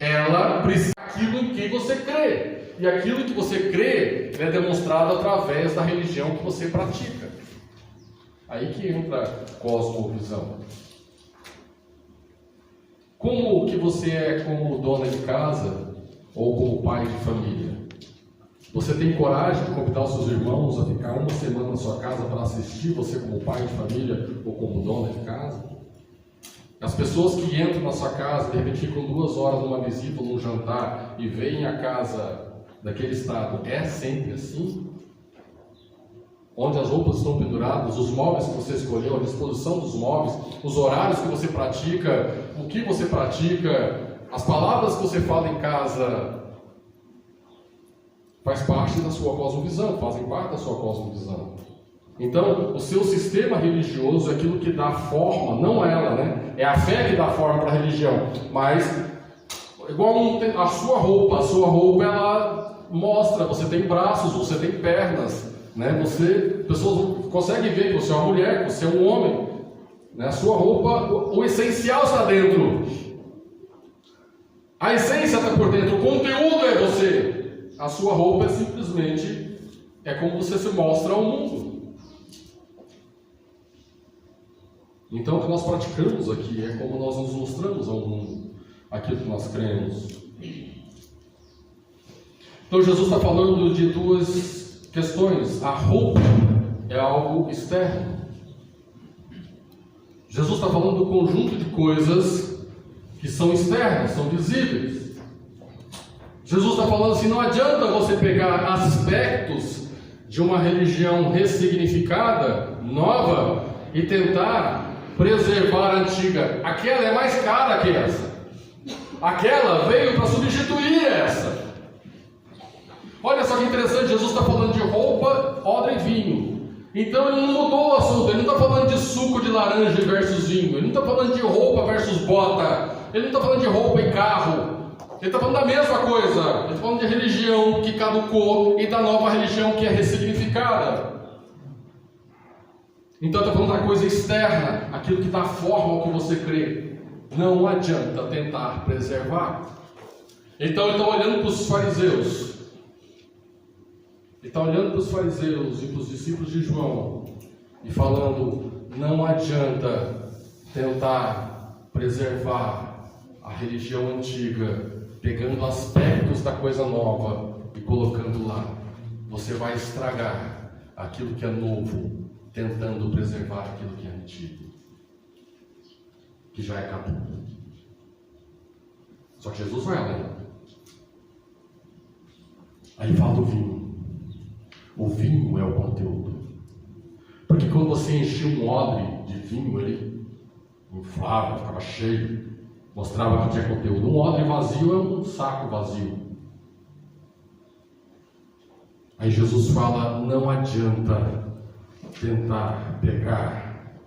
ela precisa daquilo em que você crê. E aquilo que você crê é demonstrado através da religião que você pratica. Aí que entra a cosmovisão. Como que você é como dona de casa ou como pai de família? Você tem coragem de convidar os seus irmãos a ficar uma semana na sua casa para assistir você como pai de família ou como dona de casa? As pessoas que entram na sua casa, de repente ficam 2 horas numa visita ou num jantar e veem a casa daquele estado, é sempre assim? Onde as roupas estão penduradas, os móveis que você escolheu, a disposição dos móveis, os horários que você pratica, o que você pratica, as palavras que você fala em casa, faz parte da sua cosmovisão, fazem parte da sua cosmovisão. Então, o seu sistema religioso é aquilo que dá forma, não ela, né? É a fé que dá forma para a religião. Mas, igual a sua roupa ela mostra, você tem braços, você tem pernas, né? Pessoas conseguem ver que você é uma mulher, que você é um homem, né? A sua roupa, o essencial está dentro. A essência está por dentro, o conteúdo é você. A sua roupa simplesmente é como você se mostra ao mundo. Então o que nós praticamos aqui é como nós nos mostramos ao mundo, aquilo que nós cremos. Então Jesus está falando de 2 questões. A roupa é algo externo. Jesus está falando do conjunto de coisas que são externas, são visíveis. Jesus está falando assim, não adianta você pegar aspectos de uma religião ressignificada, nova, e tentar preservar a antiga. Aquela é mais cara que essa. Aquela veio para substituir essa. Olha só que interessante, Jesus está falando de roupa, odre e vinho. Então ele não mudou o assunto, ele não está falando de suco de laranja versus vinho, ele não está falando de roupa versus bota, Ele não está falando de roupa e carro. Ele está falando da mesma coisa. Ele está falando de religião que caducou e da nova religião que é ressignificada. Então está falando da coisa externa, aquilo que dá forma ao que você crê. Não adianta tentar preservar. Então ele está olhando para os fariseus. Ele está olhando para os fariseus e para os discípulos de João e falando: não adianta tentar preservar a religião antiga, pegando aspectos da coisa nova e colocando lá. Você vai estragar aquilo que é novo, tentando preservar aquilo que é antigo, que já é caduco. Só que Jesus vai além. Aí fala do vinho. O vinho é o conteúdo. Porque quando você enchia um odre de vinho, ele inflava, ficava cheio, mostrava que tinha conteúdo. Um odre vazio é um saco vazio. Aí Jesus fala: não adianta tentar pegar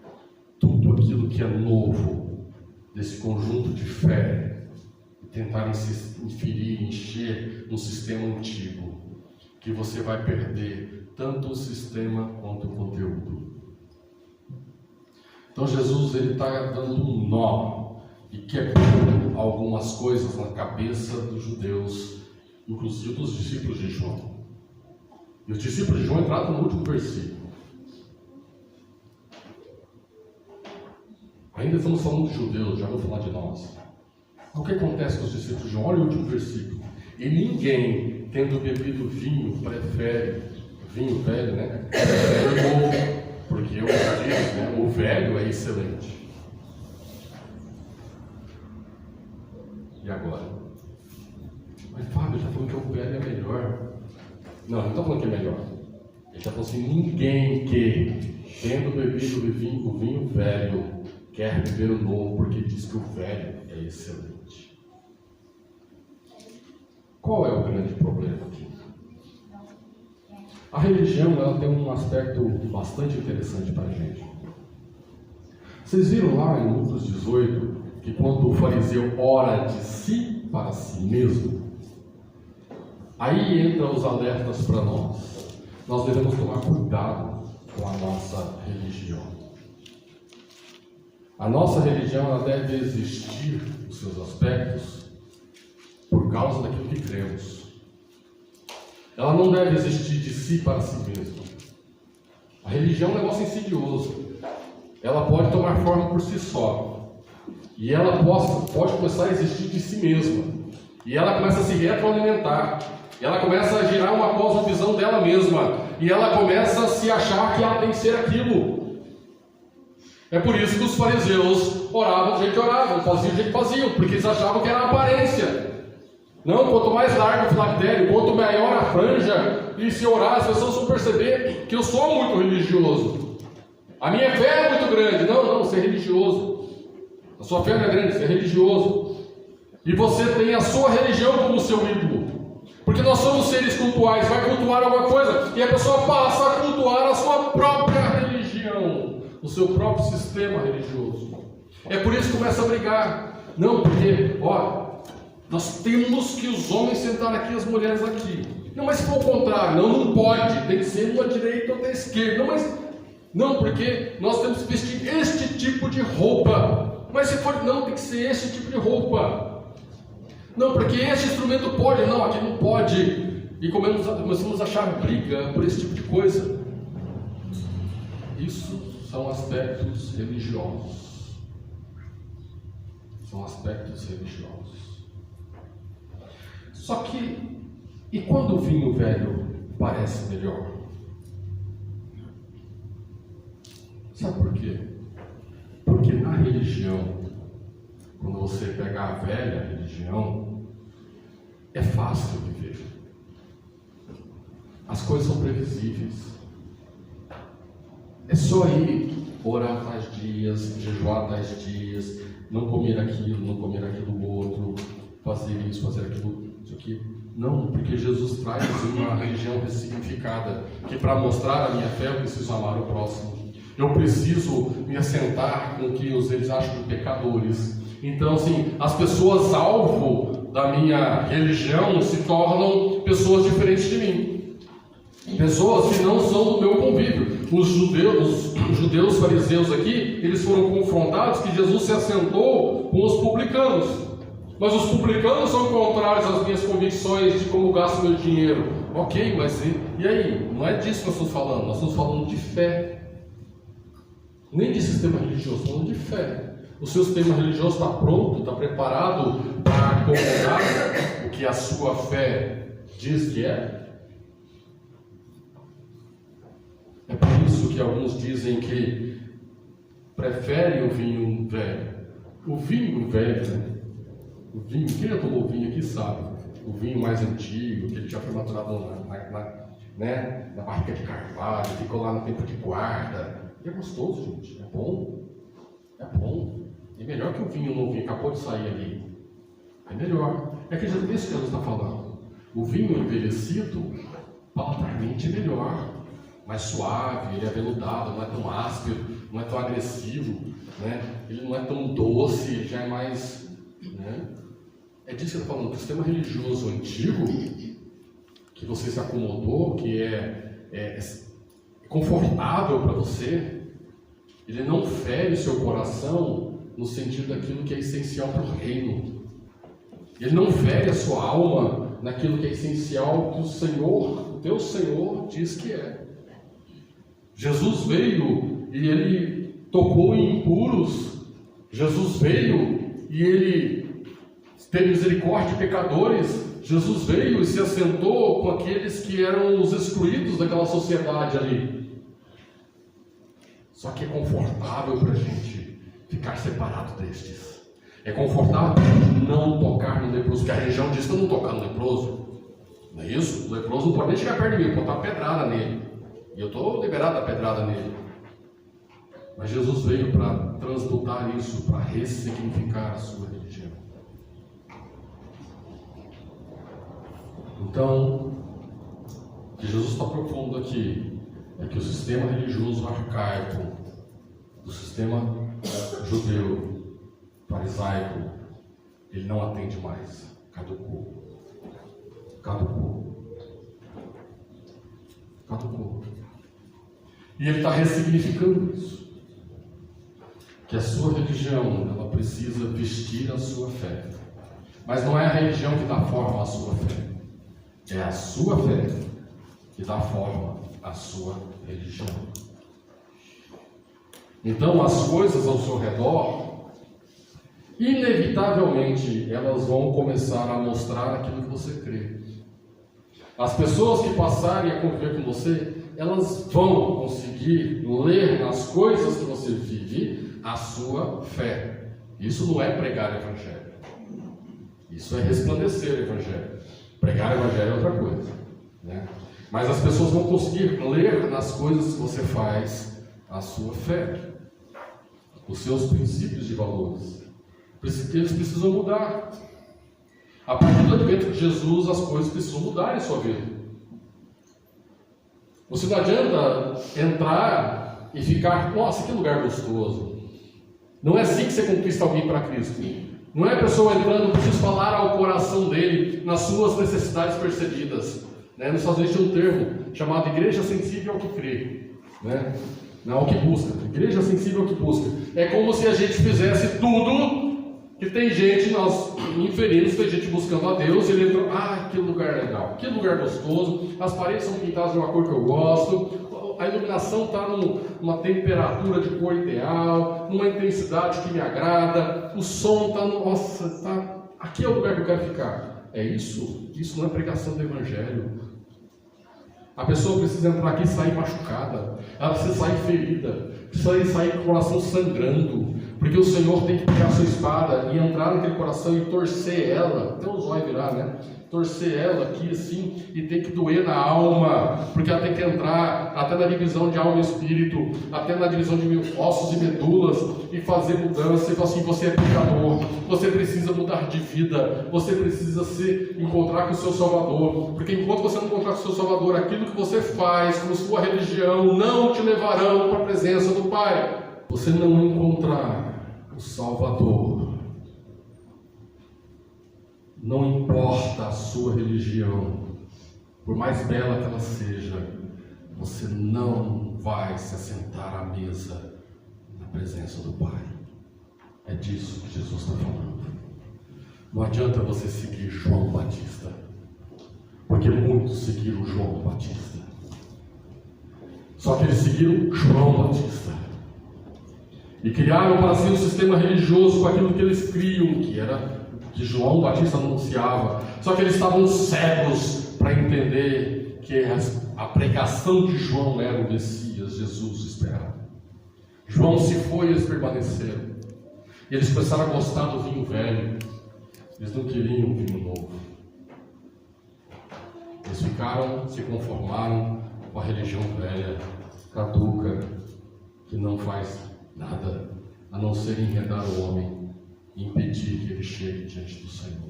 tudo aquilo que é novo desse conjunto de fé e tentar inferir, encher um sistema antigo, que você vai perder tanto o sistema quanto o conteúdo. Então Jesus está dando um nó e quebrando algumas coisas na cabeça dos judeus, inclusive dos discípulos de João. E os discípulos de João entraram no último versículo. Ainda estamos falando de judeus, já vou falar de nós. O que acontece com os discípulos de João? Olha o último versículo. E ninguém, tendo bebido vinho, prefere vinho velho, né? Prefere o novo, porque eu digo, né? O velho é excelente. E agora? Mas Fábio está falando que o velho é melhor. Não, ele não está falando que é melhor. Ele está falando assim: ninguém que, tendo bebido o vinho velho, quer beber o novo, porque diz que o velho é excelente. Qual é o grande problema aqui? A religião, ela tem um aspecto bastante interessante para a gente. Vocês viram lá em Lucas 18 que quando o fariseu ora de si para si mesmo, aí entra os alertas para nós. Nós devemos tomar cuidado com a nossa religião. A nossa religião, ela deve existir os seus aspectos por causa daquilo que cremos. Ela não deve existir de si para si mesma. A religião é um negócio insidioso. Ela pode tomar forma por si só. E ela pode começar a existir de si mesma. E ela começa a se retroalimentar. E ela começa a girar uma cosmovisão dela mesma. E ela começa a se achar que ela tem que ser aquilo. É por isso que os fariseus oravam do jeito que oravam, faziam do jeito que faziam, porque eles achavam que era a aparência. Não, quanto mais largo o filactério, quanto maior a franja, e se orar, as pessoas vão perceber que eu sou muito religioso. A minha fé é muito grande. Não, você é religioso. A sua fé não é grande, você é religioso. E você tem a sua religião como seu ídolo. Porque nós somos seres cultuais, vai cultuar alguma coisa, e a pessoa passa a cultuar a sua própria religião, o seu próprio sistema religioso. É por isso que começa a brigar. Não, porque, nós temos que os homens sentar aqui e as mulheres aqui. Não, mas se for o contrário, não pode, tem que ser uma direita ou da esquerda. Não, porque nós temos que vestir este tipo de roupa. Mas se for, não, tem que ser este tipo de roupa. Não, porque este instrumento pode, não, aqui não pode. E começamos a achar briga por esse tipo de coisa. Isso são aspectos religiosos. São aspectos religiosos. Só que, e quando o vinho velho parece melhor? Sabe por quê? Porque na religião, quando você pega a velha religião, é fácil viver. As coisas são previsíveis. É só ir orar tais dias, jejuar tais dias, não comer aquilo outro, fazer isso, fazer aquilo, isso aqui. Não, porque Jesus traz uma religião ressignificada, que para mostrar a minha fé eu preciso amar o próximo. Eu preciso me assentar com o que eles acham de pecadores. Então, assim, as pessoas alvo da minha religião se tornam pessoas diferentes de mim. Pessoas que não são do meu convívio. Os judeus fariseus aqui, eles foram confrontados que Jesus se assentou com os publicanos. Mas os publicanos são contrários às minhas convicções de como gasto meu dinheiro. Ok, mas e aí? Não é disso que nós estamos falando. Nós estamos falando de fé. Nem de sistema religioso, falando de fé. O seu sistema religioso está pronto, está preparado para acomodar o que a sua fé diz que é? É por isso que alguns dizem que preferem o vinho velho. O vinho velho, né? O vinho, quem já tomou vinho aqui sabe. O vinho mais antigo, que ele já foi maturado na barrica de carvalho, ficou lá no tempo de guarda. E é gostoso, gente. É bom. É bom. É melhor que o vinho novinho, acabou de sair ali. É melhor. É que isso que Jesus está falando. O vinho envelhecido, paladar-mente é melhor. Mais suave, ele é aveludado, não é tão áspero, não é tão agressivo, né? Ele não é tão doce, ele já é mais... Né? É disso que eu estou falando. O sistema religioso antigo, que você se acomodou, que é confortável para você, ele não fere o seu coração no sentido daquilo que é essencial para o reino. Ele não fere a sua alma naquilo que é essencial que o Senhor, o teu Senhor, diz que é. Jesus veio e ele tocou em impuros. Jesus veio e ele teve misericórdia de pecadores. Jesus veio e se assentou com aqueles que eram os excluídos daquela sociedade ali. Só que é confortável para a gente ficar separado destes. É confortável não tocar no leproso, porque a religião diz que eu não tocar no leproso. Não é isso? O leproso não pode nem chegar perto de mim, botar uma pedrada nele. E eu estou liberado da pedrada nele. Mas Jesus veio para transmutar isso, para ressignificar a sua religião. Então, o que Jesus está propondo aqui é que o sistema religioso arcaico, o sistema judeu, farisaico, ele não atende mais. Caducou. E ele está ressignificando isso. Que a sua religião, ela precisa vestir a sua fé. Mas não é a religião que dá forma à sua fé. É a sua fé que dá forma à sua religião. Então, as coisas ao seu redor, inevitavelmente, elas vão começar a mostrar aquilo que você crê. As pessoas que passarem a conviver com você, elas vão conseguir ler nas coisas que você vive a sua fé. Isso não é pregar o Evangelho. Isso é resplandecer o Evangelho. Pregar o Evangelho é outra coisa, né? Mas as pessoas vão conseguir ler nas coisas que você faz a sua fé, os seus princípios de valores. Eles precisam mudar. A partir do advento de Jesus, as coisas precisam mudar em sua vida. Você não adianta entrar e ficar, nossa, que lugar gostoso. Não é assim que você conquista alguém para Cristo. Não é a pessoa entrando, preciso falar ao coração dele nas suas necessidades percebidas. Né? Nos Estados Unidos tem um termo chamado igreja sensível ao que crê. Né? Não ao que busca. Igreja sensível ao que busca. É como se a gente fizesse tudo que tem gente, nós inferinos, tem gente buscando a Deus, e ele entra, que lugar legal, que lugar gostoso, as paredes são pintadas de uma cor que eu gosto, a iluminação está numa temperatura de cor ideal, numa intensidade que me agrada, o som está, aqui é o lugar que eu quero ficar. É isso? Isso não é pregação do Evangelho. A pessoa precisa entrar aqui e sair machucada, ela precisa sair ferida, precisa sair com o coração sangrando, porque o Senhor tem que pegar a sua espada e entrar naquele coração e torcer ela, até o zóio virar, né? Torcer ela aqui assim, e tem que doer na alma, porque ela tem que entrar até na divisão de alma e espírito, até na divisão de ossos e medulas, e fazer mudança, e falar assim, você é pecador, você precisa mudar de vida, você precisa se encontrar com o seu Salvador, porque enquanto você não encontrar com o seu Salvador, aquilo que você faz com sua religião não te levarão para a presença do Pai. Você não encontrar o Salvador Não importa a sua religião, por mais bela que ela seja, você não vai se assentar à mesa na presença do Pai. É disso que Jesus está falando. Não adianta você seguir João Batista, porque muitos seguiram João Batista. Só que eles seguiram João Batista e criaram para si um sistema religioso com aquilo que eles criam, que era que João Batista anunciava. Só que eles estavam cegos para entender que a pregação de João era o Messias, Jesus esperado. João se foi e eles permaneceram. E eles começaram a gostar do vinho velho. Eles não queriam vinho novo. Eles se conformaram com a religião velha, caduca, que não faz nada a não ser enredar o homem e impedir que ele chegue diante do Senhor.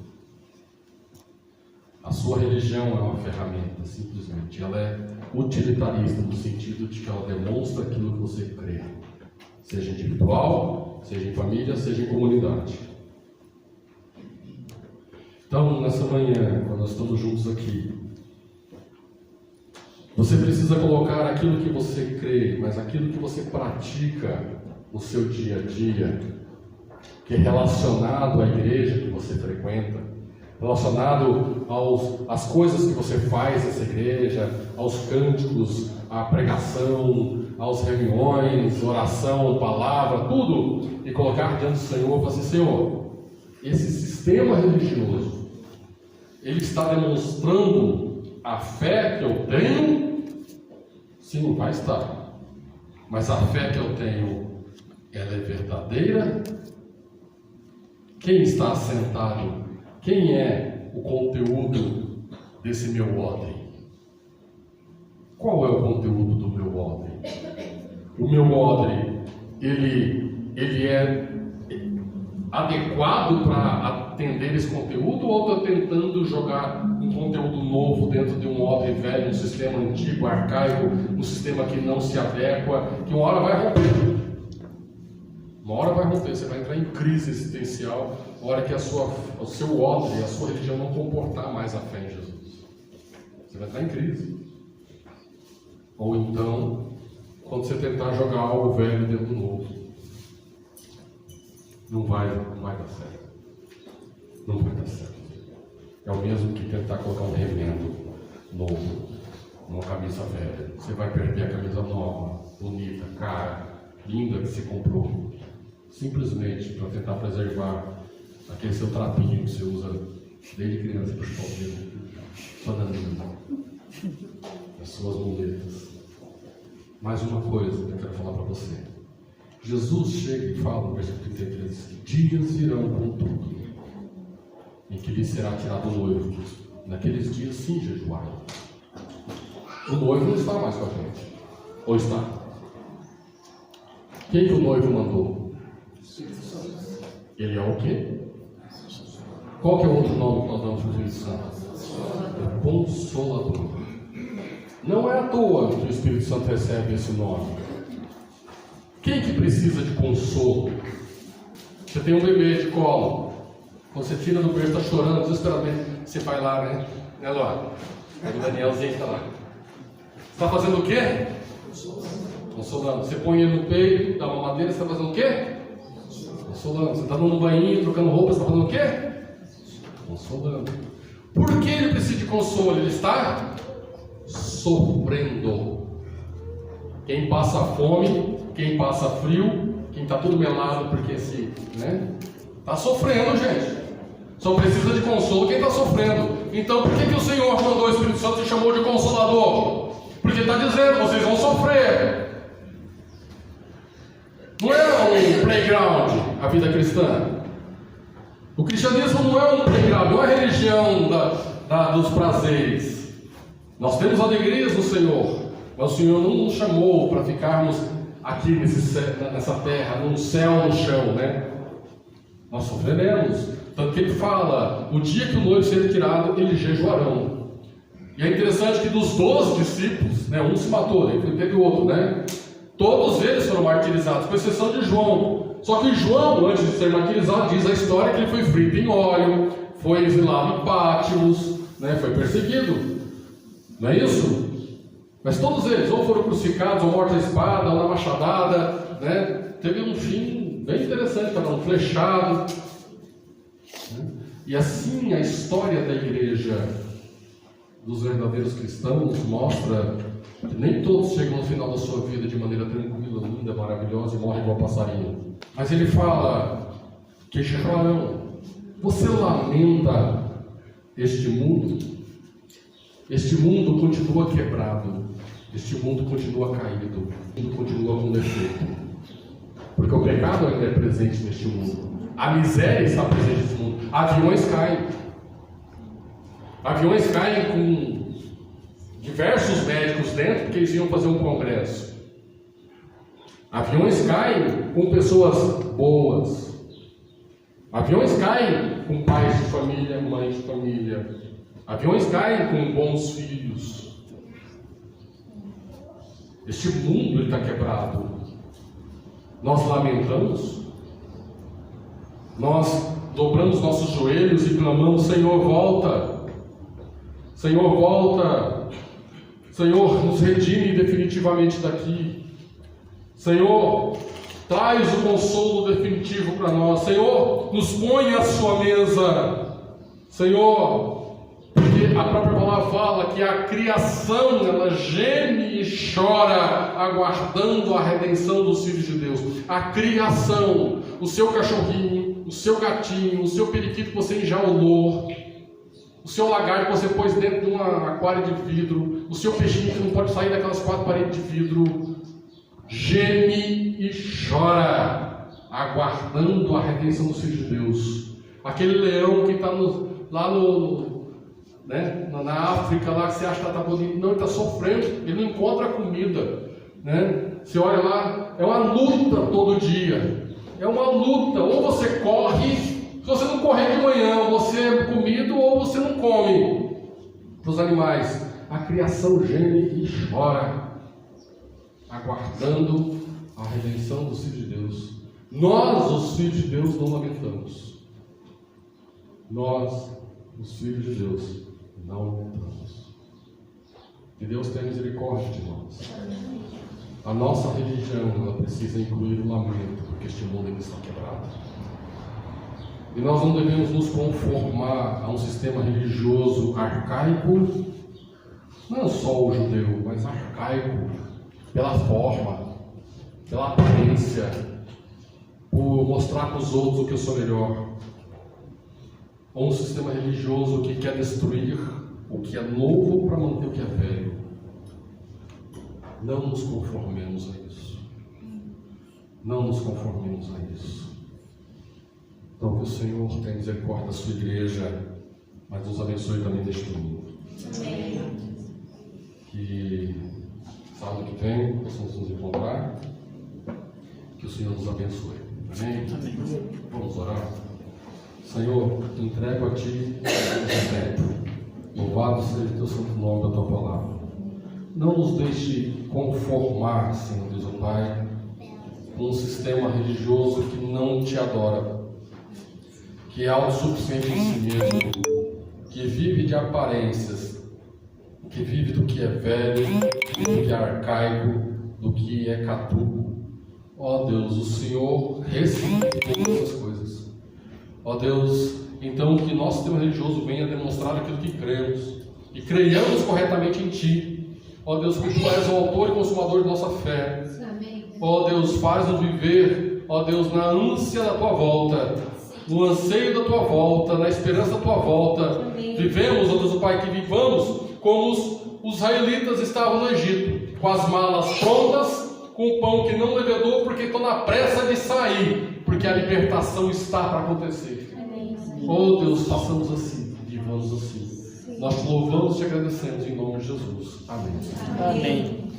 A sua religião é uma ferramenta, simplesmente. Ela é utilitarista no sentido de que ela demonstra aquilo que você crê, seja individual, seja em família, seja em comunidade. Então, nessa manhã, quando nós estamos juntos aqui, você precisa colocar aquilo que você crê, mas aquilo que você pratica no seu dia a dia, que é relacionado à igreja que você frequenta, relacionado às coisas que você faz nessa igreja, aos cânticos, à pregação, às reuniões, oração, palavra, tudo, e colocar diante do Senhor e falar assim: Senhor, esse sistema religioso, ele está demonstrando a fé que eu tenho? Sim, vai estar. Mas a fé que eu tenho, ela é verdadeira? Quem está assentado? Quem é o conteúdo desse meu ordem? Qual é o conteúdo do meu ordem? O meu ordem, ele é adequado para atender esse conteúdo, ou estou tentando jogar um conteúdo novo dentro de um ordem velho, um sistema antigo, arcaico, um sistema que não se adequa, que uma hora vai romper. Uma hora vai romper, você vai entrar em crise existencial, a hora que o seu ordem, a sua religião não comportar mais a fé em Jesus. Você vai entrar em crise. Ou então, quando você tentar jogar algo velho dentro do novo, não vai dar certo. Não vai dar certo. É o mesmo que tentar colocar um remendo novo numa camisa velha. Você vai perder a camisa nova, bonita, cara, linda que você comprou, simplesmente para tentar preservar aquele seu trapinho que você usa desde criança para chupar o dedo, sua naninha, as suas muletas. Mais uma coisa que eu quero falar para você. Jesus chega e fala no versículo 33 que dias virão, contudo, em que lhe será tirado o noivo. Naqueles dias, sim, jejuarão. O noivo não está mais com a gente. Ou está? Quem que o noivo mandou? Ele é o quê? Qual que é o outro nome que nós damos para o Espírito Santo? É Consolador. Não é à toa que o Espírito Santo recebe esse nome. Quem que precisa de consolo? Você tem um bebê de colo. Quando você tira do berço, está chorando desesperadamente. Você vai lá, né? Né, Luar? O Danielzinho está lá. Você está fazendo o quê? Consolando. Você põe ele no peito, dá uma madeira, você está fazendo o quê? Consolando. Você está no banhinho, trocando roupa, você está fazendo o quê? Consolando. Por que ele precisa de consolo? Ele está sofrendo. Quem passa fome, quem passa frio, quem está tudo melado porque está sofrendo, gente. Só precisa de consolo quem está sofrendo. Então por que o Senhor mandou o Espírito Santo e chamou de Consolador? Porque ele está dizendo, vocês vão sofrer. Não é um playground a vida cristã. O cristianismo não é um playground, não é a religião dos prazeres. Nós temos alegrias no Senhor, mas o Senhor não nos chamou para ficarmos aqui nessa terra, num céu no chão, né? Nós sofreremos. Tanto que ele fala, o dia que o noivo ser retirado, eles jejuarão. E é interessante que dos 12 discípulos, né, um se matou, daí teve o outro, né? Todos eles foram martirizados, com exceção de João. Só que João, antes de ser martirizado, diz a história que ele foi frito em óleo, foi exilado em Pátimos, né? Foi perseguido, não é isso? Mas todos eles ou foram crucificados, ou mortos à espada, ou na machadada, né? Teve um fim bem interessante, cada um flechado, né? E assim a história da igreja dos verdadeiros cristãos mostra que nem todos chegam no final da sua vida de maneira tranquila, linda, maravilhosa e morrem igual passarinho. Mas ele fala, queixarão, você lamenta este mundo? Este mundo continua quebrado, este mundo continua caído, o mundo continua com defeito. Porque o pecado ainda é presente neste mundo. A miséria está presente neste mundo. Aviões caem. Aviões caem com diversos médicos dentro, porque eles iam fazer um congresso. Aviões caem com pessoas boas. Aviões caem com pais de família, mães de família. Aviões caem com bons filhos. Este mundo está quebrado. Nós lamentamos. Nós dobramos nossos joelhos e clamamos: Senhor, volta. Senhor, volta. Senhor, nos redime definitivamente daqui. Senhor, traz o consolo definitivo para nós. Senhor, nos põe à sua mesa. Senhor, porque a própria palavra fala que a criação, ela geme e chora, aguardando a redenção dos filhos de Deus. A criação, o seu cachorrinho, o seu gatinho, o seu periquito que você enjaulou, o seu lagarto que você pôs dentro de um aquário de vidro, o seu peixinho que não pode sair daquelas 4 paredes de vidro, geme e chora, aguardando a redenção dos filhos de Deus. Aquele leão que está lá na África, lá que você acha que está bonito, não, ele está sofrendo, ele não encontra comida, né? Você olha lá, é uma luta todo dia, é uma luta. Ou você corre, se você não correr de manhã, você é comido, ou você não come. Para os animais, a criação geme e chora, aguardando a redenção dos filhos de Deus. Nós, os filhos de Deus, não lamentamos. Nós, os filhos de Deus, não lamentamos. Que Deus tenha misericórdia de nós. A nossa religião, ela precisa incluir o lamento, porque este mundo ainda está quebrado. E nós não devemos nos conformar a um sistema religioso arcaico, não só o judeu, mas arcaico, pela forma, pela aparência, por mostrar para os outros o que eu sou melhor. Ou um sistema religioso que quer destruir o que é novo para manter o que é velho. Não nos conformemos a isso. Não nos conformemos a isso. Então que o Senhor tenha misericórdia da sua igreja, mas nos abençoe também neste mundo. Amém. Que sábado que vem possamos nos encontrar. Que o Senhor nos abençoe. Amém? Amém. Vamos orar. Senhor, entrego a Ti o tempo. Louvado seja o Teu santo nome, da Tua palavra. Não nos deixe conformar, Senhor Deus, ó Pai, com um sistema religioso que não Te adora, que é autossuficiente em si mesmo, que vive de aparências, que vive do que é velho, do que é arcaico, do que é caduco. Ó Deus, o Senhor ressignifica todas essas coisas. Ó Deus, então que nosso sistema religioso venha demonstrar aquilo que cremos, e creiamos corretamente em Ti. Ó Deus, que Tu és o autor e consumador de nossa fé. Ó Deus, faz-nos viver, ó Deus, na ânsia da Tua volta, no anseio da Tua volta, na esperança da Tua volta. Vivemos, ó Deus, o Pai, que vivamos como os israelitas estavam no Egito, com as malas prontas, com o pão que não levedou, porque estão na pressa de sair, porque a libertação está para acontecer. Oh Deus, façamos assim, vivamos assim. Nós te louvamos e te agradecemos em nome de Jesus. Amém. Amém.